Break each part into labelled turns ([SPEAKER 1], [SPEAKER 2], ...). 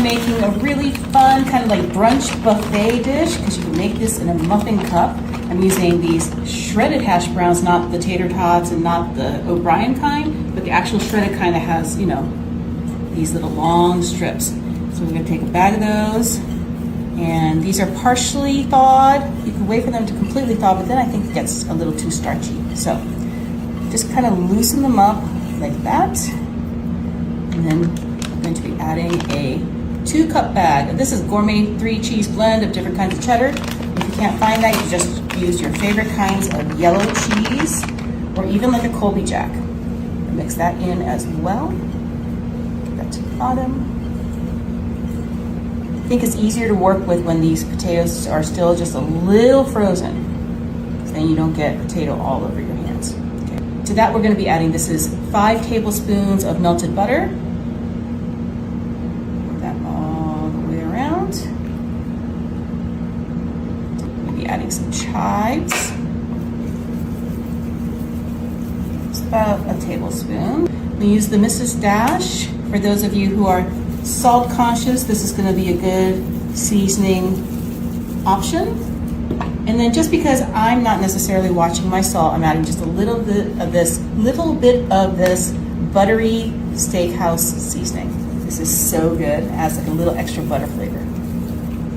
[SPEAKER 1] making a really fun kind of like brunch buffet dish, because you can make this in a muffin cup. I'm using these shredded hash browns, not the tater tots and not the O'Brien kind, but the actual shredded kind that has, you know, these little long strips. So we're gonna take a bag of those, and these are partially thawed. You can wait for them to completely thaw, but then I think it gets a little too starchy. So just kind of loosen them up like that. And then I'm going to be adding a 2-cup bag. This is gourmet 3-cheese blend of different kinds of cheddar. If you can't find that, you just use your favorite kinds of yellow cheese, or even like a Colby Jack. Mix that in as well. Get that to the bottom. I think it's easier to work with when these potatoes are still just a little frozen, so then you don't get potato all over your hands. Okay. To that we're going to be adding, this is 5 tablespoons of melted butter. Put that all the way around. Adding some chives. It's about a tablespoon. We use the Mrs. Dash. For those of you who are salt conscious, this is going to be a good seasoning option. And then just because I'm not necessarily watching my salt, I'm adding just a little bit of this buttery steakhouse seasoning. This is so good. It adds like a little extra butter flavor.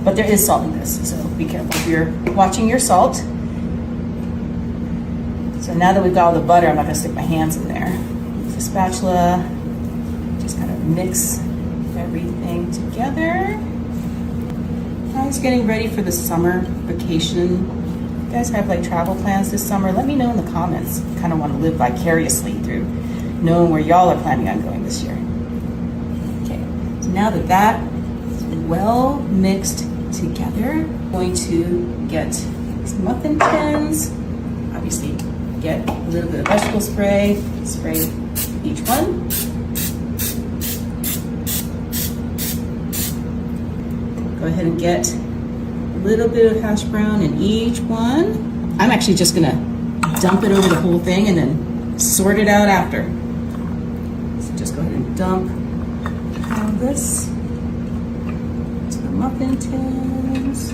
[SPEAKER 1] But there is salt in this, so be careful if you're watching your salt. So now that we've got all the butter, I'm not gonna stick my hands in there. Use a spatula, just kind of mix everything together. I was getting ready for the summer vacation. You guys have like travel plans this summer? Let me know in the comments. I kind of want to live vicariously through knowing where y'all are planning on going this year. Okay, so now that that is well mixed together, I'm going to get these muffin tins. Obviously, get a little bit of vegetable spray, spray each one. Go ahead and get a little bit of hash brown in each one. I'm actually just gonna dump it over the whole thing and then sort it out after. So just go ahead and dump all this to the muffin tins.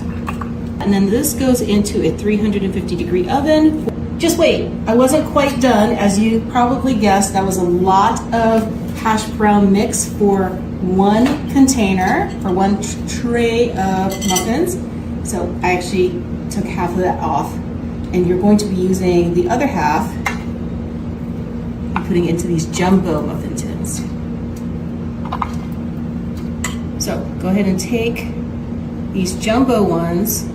[SPEAKER 1] And then this goes into a 350-degree oven. Just wait, I wasn't quite done. As you probably guessed, that was a lot of hash brown mix for one container, for one tray of muffins. So I actually took half of that off, and you're going to be using the other half and putting it into these jumbo muffin tins. So go ahead and take these jumbo ones,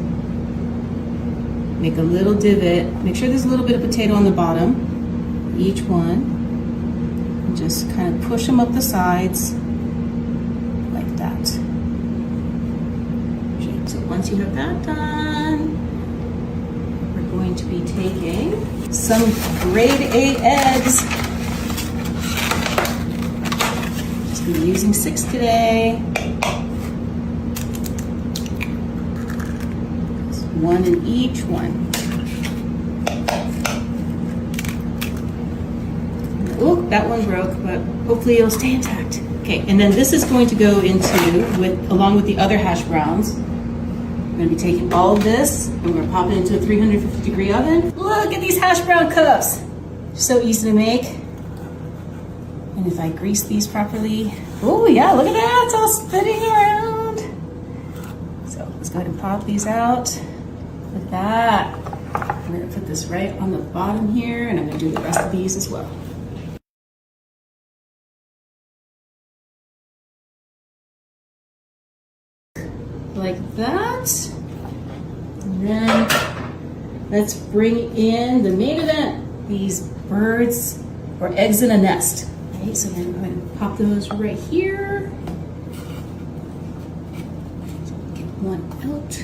[SPEAKER 1] make a little divot, make sure there's a little bit of potato on the bottom, each one, and just kind of push them up the sides like that. So once you have that done, we're going to be taking some grade A eggs. Just gonna be using 6 today. One in each one. Oh, that one broke, but hopefully it'll stay intact. Okay, and then this is going to go into, along with the other hash browns. I'm gonna be taking all of this, and we're gonna pop it into a 350-degree oven. Look at these hash brown cups. So easy to make. And if I grease these properly, oh yeah, look at that, it's all spinning around. So let's go ahead and pop these out. Look at that. I'm gonna put this right on the bottom here, and I'm gonna do the rest of these as well. Like that. And then let's bring in the main event, these birds or eggs in a nest. Okay, so then I'm going to pop those right here. So get one out.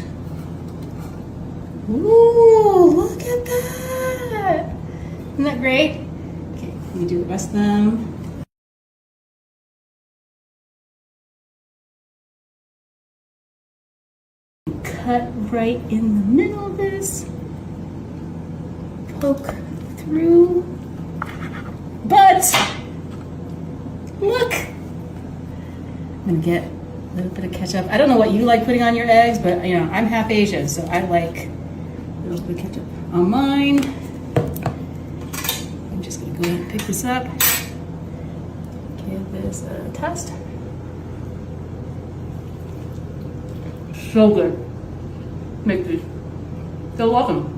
[SPEAKER 1] Ooh, look at that. Isn't that great? Okay, let me do the rest of them. Cut right in the middle of this. Poke through. But look, I'm gonna get A little bit of ketchup. I don't know what you like putting on your eggs, but you know, I'm half Asian, so I like a little bit of ketchup on mine. I'm just gonna go ahead and pick this up. Give this a test. So good. Make these. They're awesome.